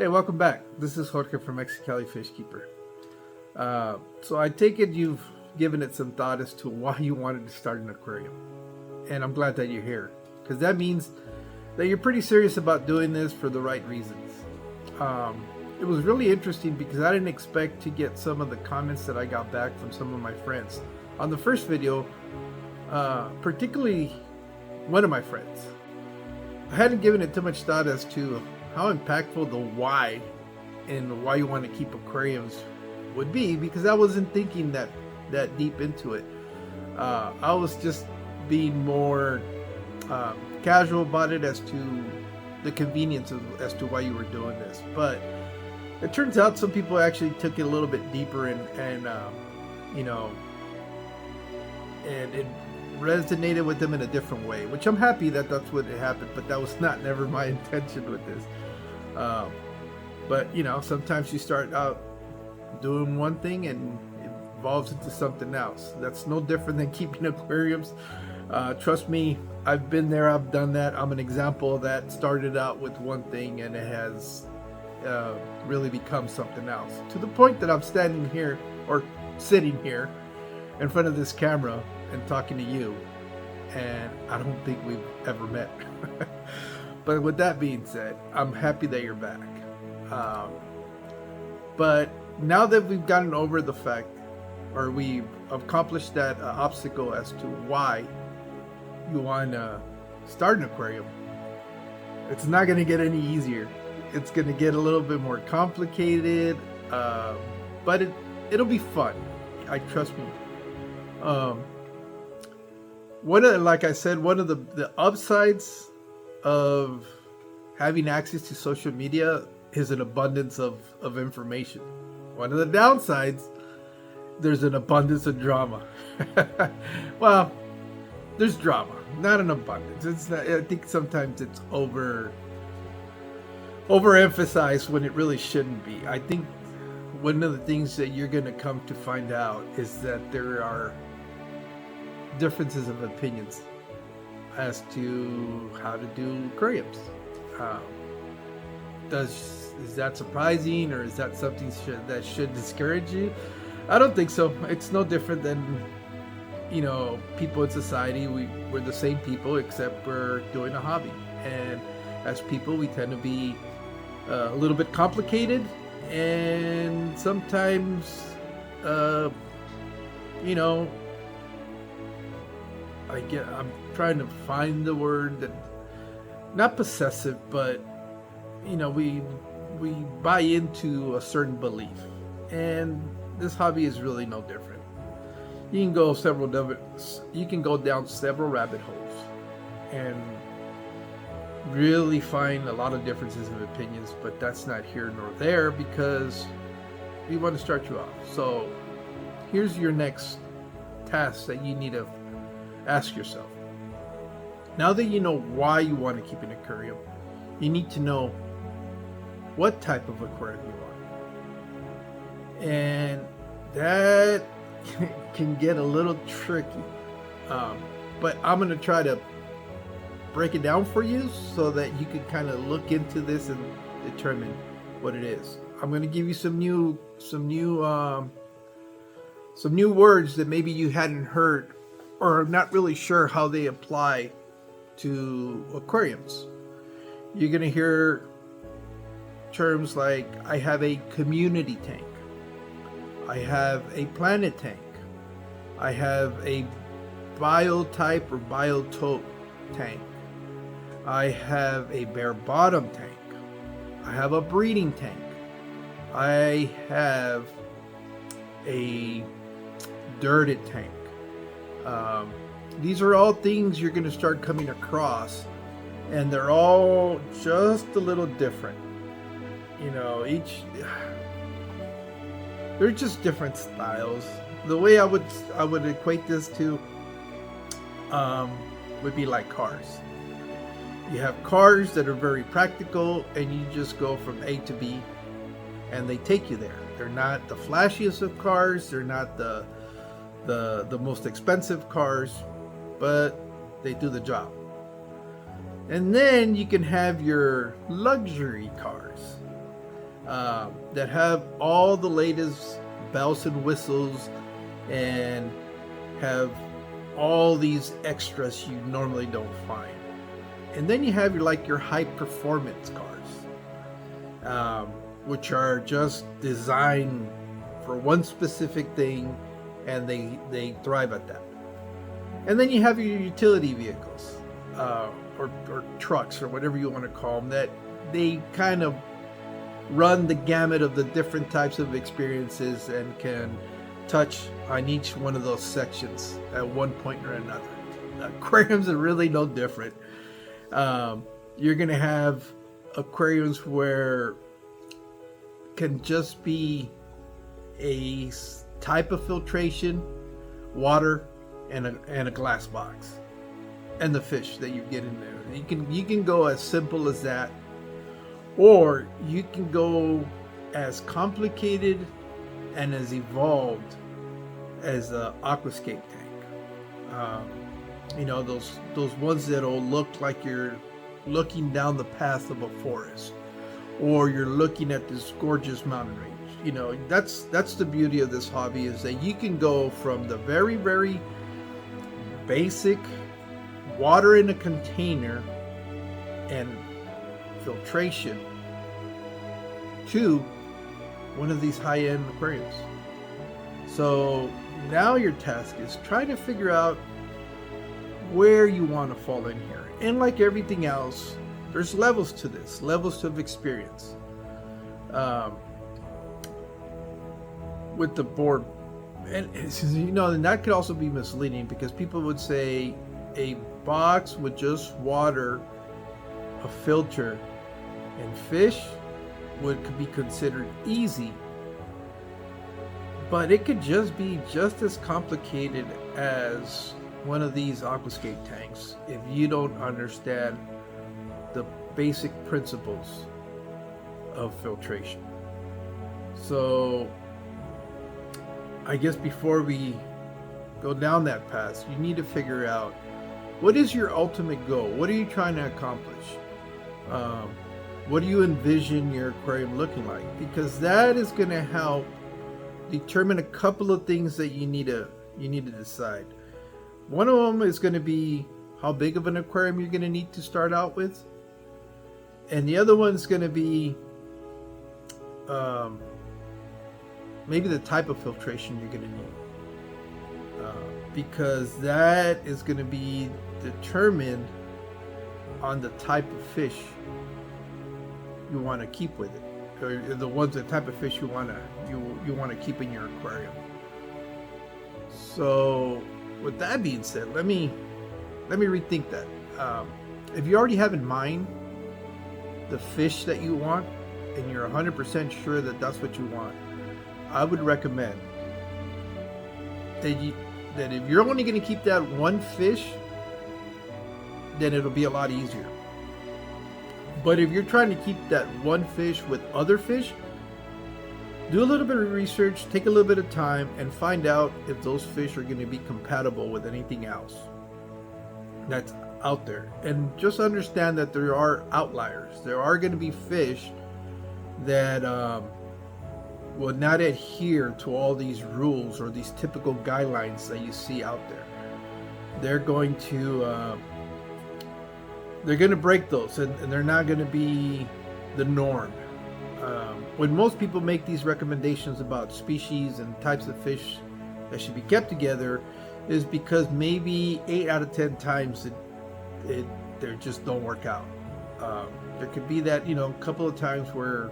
Hey, welcome back. This is Jorge from Mexicali Fishkeeper. So I take it you've given it some thought as to why you wanted to start an aquarium. And I'm glad that you're here, because that means that you're pretty serious about doing this for the right reasons. It was really interesting because I didn't expect to get some of the comments that I got back from some of my friends. On the first video, particularly one of my friends, I hadn't given it too much thought as to how impactful the why and why you want to keep aquariums would be, because I wasn't thinking that deep into it. I was just being more casual about it as to the convenience as to why you were doing this. But it turns out some people actually took it a little bit deeper and it resonated with them in a different way, which I'm happy that that's what it happened, but that was never my intention with this. But sometimes you start out doing one thing and it evolves into something else. That's no different than keeping aquariums. Trust me, I've been there, I've done that. I'm an example of that. Started out with one thing and it has really become something else, to the point that I'm standing here or sitting here in front of this camera and talking to you, and I don't think we've ever met. But with that being said, I'm happy that you're back. But now that we've gotten over the fact, or we've accomplished that obstacle as to why you want to start an aquarium, it's not going to get any easier. It's going to get a little bit more complicated, but it'll be fun. Trust me. Like I said, one of the upsides of having access to social media is an abundance of information. One of the downsides, there's an abundance of drama. Well, there's drama, not an abundance. It's not, I think sometimes it's overemphasized when it really shouldn't be. I think one of the things that you're going to come to find out is that there are differences of opinions as to how to do aquariums. Is that surprising, or is that something that should discourage you? I don't think so. It's no different than people in society. We're the same people, except we're doing a hobby, and as people we tend to be a little bit complicated, and sometimes I'm trying to find the word, that not possessive, but we buy into a certain belief, and this hobby is really no different. You can go down several rabbit holes and really find a lot of differences of opinions, but that's not here nor there, because we want to start you off. So here's your next task that you need to ask yourself. Now that you know why you want to keep an aquarium, you need to know what type of aquarium you want. And that can get a little tricky. But I'm going to try to break it down for you so that you can kind of look into this and determine what it is. I'm going to give you some new words that maybe you hadn't heard or not really sure how they apply to aquariums. You're going to hear terms like, I have a community tank, I have a planet tank, I have a biotype or biotope tank, I have a bare bottom tank, I have a breeding tank, I have a dirted tank. These are all things you're going to start coming across, and they're all just a little different. They're just different styles. The way I would equate this to would be like cars. You have cars that are very practical, and you just go from A to B, and they take you there. They're not the flashiest of cars. They're not the most expensive cars, but they do the job. And then you can have your luxury cars. that have all the latest bells and whistles and have all these extras you normally don't find. And then you have your high performance cars, which are just designed for one specific thing, and they thrive at that. And then you have your utility vehicles, or trucks, or whatever you want to call them, that they kind of run the gamut of the different types of experiences and can touch on each one of those sections at one point or another. Aquariums are really no different. You're going to have aquariums where can just be a type of filtration, water, and a glass box, and the fish that you get in there. You can go as simple as that, or you can go as complicated and as evolved as a aquascape tank. Those ones that'll look like you're looking down the path of a forest, or you're looking at this gorgeous mountain range. That's the beauty of this hobby, is that you can go from the very, very basic water in a container and filtration to one of these high-end aquariums. So now your task is try to figure out where you want to fall in here. And like everything else, there's levels to this, levels of experience. With the board, and that could also be misleading, because people would say a box with just water, a filter, and fish could be considered easy, but it could just be just as complicated as one of these aquascape tanks if you don't understand the basic principles of filtration. So I guess before we go down that path, you need to figure out, what is your ultimate goal? What are you trying to accomplish? What do you envision your aquarium looking like? Because that is going to help determine a couple of things that you need to decide. One of them is going to be how big of an aquarium you're going to need to start out with, and the other one is going to be maybe the type of filtration you're going to need, because that is going to be determined on the type of fish you want to keep with it, or the type of fish you want to keep in your aquarium. So with that being said, let me rethink that. If you already have in mind the fish that you want, and you're 100% sure that that's what you want, I would recommend that if you're only going to keep that one fish, then it'll be a lot easier. But if you're trying to keep that one fish with other fish, do a little bit of research, take a little bit of time, and find out if those fish are going to be compatible with anything else that's out there. And just understand that there are outliers. There are going to be fish that will not adhere to all these rules or these typical guidelines that you see out there. They're going to break those, and they're not going to be the norm. When most people make these recommendations about species and types of fish that should be kept together, is because maybe 8 out of 10 times they just don't work out. There could be that, a couple of times where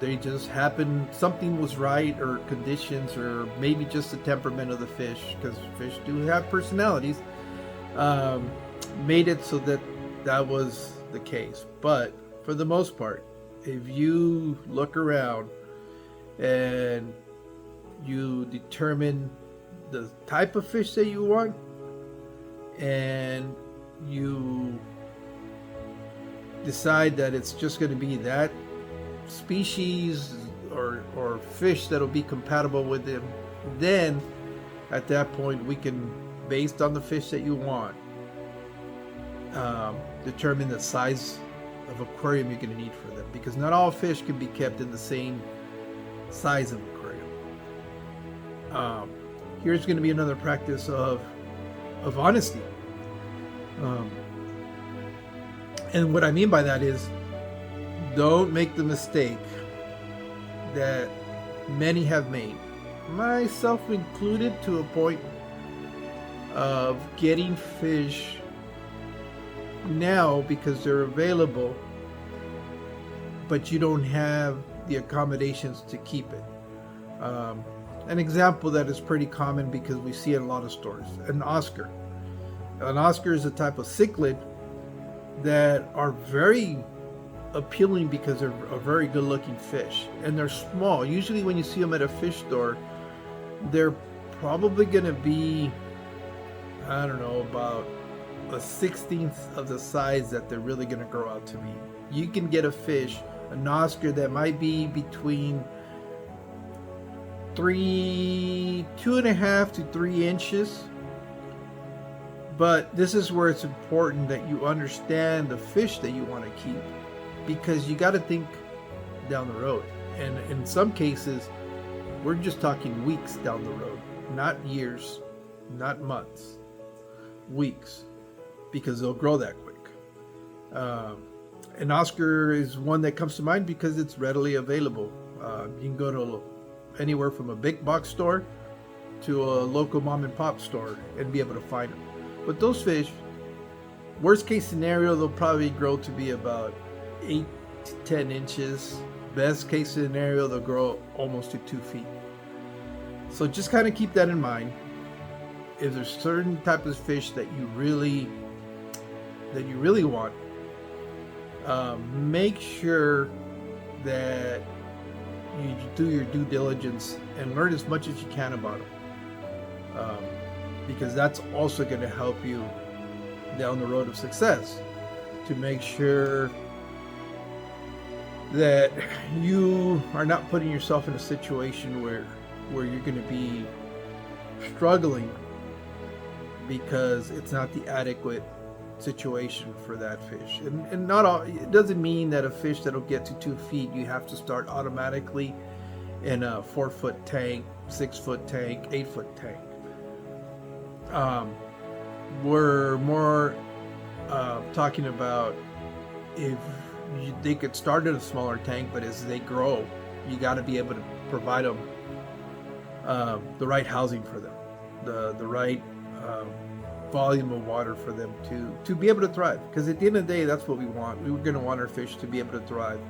they just happen, something was right, or conditions, or maybe just the temperament of the fish, because fish do have personalities, made it so that was the case. But for the most part, if you look around and you determine the type of fish that you want, and you decide that it's just going to be that species or fish that'll be compatible with them, then at that point we can, based on the fish that you want, determine the size of aquarium you're going to need for them, because not all fish can be kept in the same size of aquarium. Here's going to be another practice of honesty. And what I mean by that is, don't make the mistake that many have made, myself included, to a point of getting fish now because they're available, but you don't have the accommodations to keep it. An example that is pretty common because we see it in a lot of stores: an Oscar. An Oscar is a type of cichlid that are very appealing because they're a very good looking fish, and they're small. Usually when you see them at a fish store, they're probably going to be, I don't know, about a 16th of the size that they're really going to grow out to be. You can get a fish, an Oscar, that might be between 2.5 to 3 inches. But this is where it's important that you understand the fish that you want to keep, because you got to think down the road. And in some cases, we're just talking weeks down the road, not years, not months, weeks, because they'll grow that quick. An Oscar is one that comes to mind because it's readily available. You can go to anywhere from a big box store to a local mom and pop store and be able to find them. But those fish, worst case scenario, they'll probably grow to be about 8 to 10 inches. Best case scenario, they'll grow almost to 2 feet. So just kind of keep that in mind. If there's certain types of fish that you really want, make sure that you do your due diligence and learn as much as you can about them, because that's also going to help you down the road of success, to make sure that you are not putting yourself in a situation where you're going to be struggling because it's not the adequate situation for that fish. And not all, it doesn't mean that a fish that'll get to 2 feet, you have to start automatically in a 4-foot tank, 6-foot tank, 8-foot tank. We're more talking about if they could start in a smaller tank, but as they grow, you got to be able to provide them the right housing for them, the right volume of water for them to be able to thrive. Because at the end of the day, that's what we want. We're going to want our fish to be able to thrive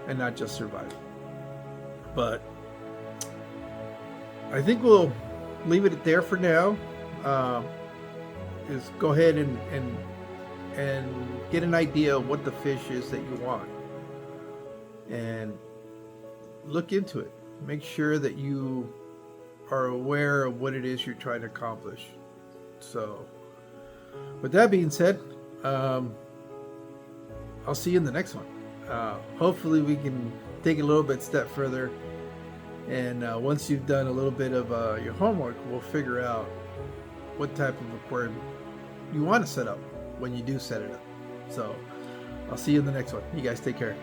and not just survive. But I think we'll leave it there for now. Is go ahead and get an idea of what the fish is that you want, and look into it. Make sure that you are aware of what it is you're trying to accomplish. So with that being said, I'll see you in the next one. Hopefully we can take a little bit step further, and once you've done a little bit of your homework, we'll figure out what type of aquarium you want to set up when you do set it up. So I'll see you in the next one. You guys take care.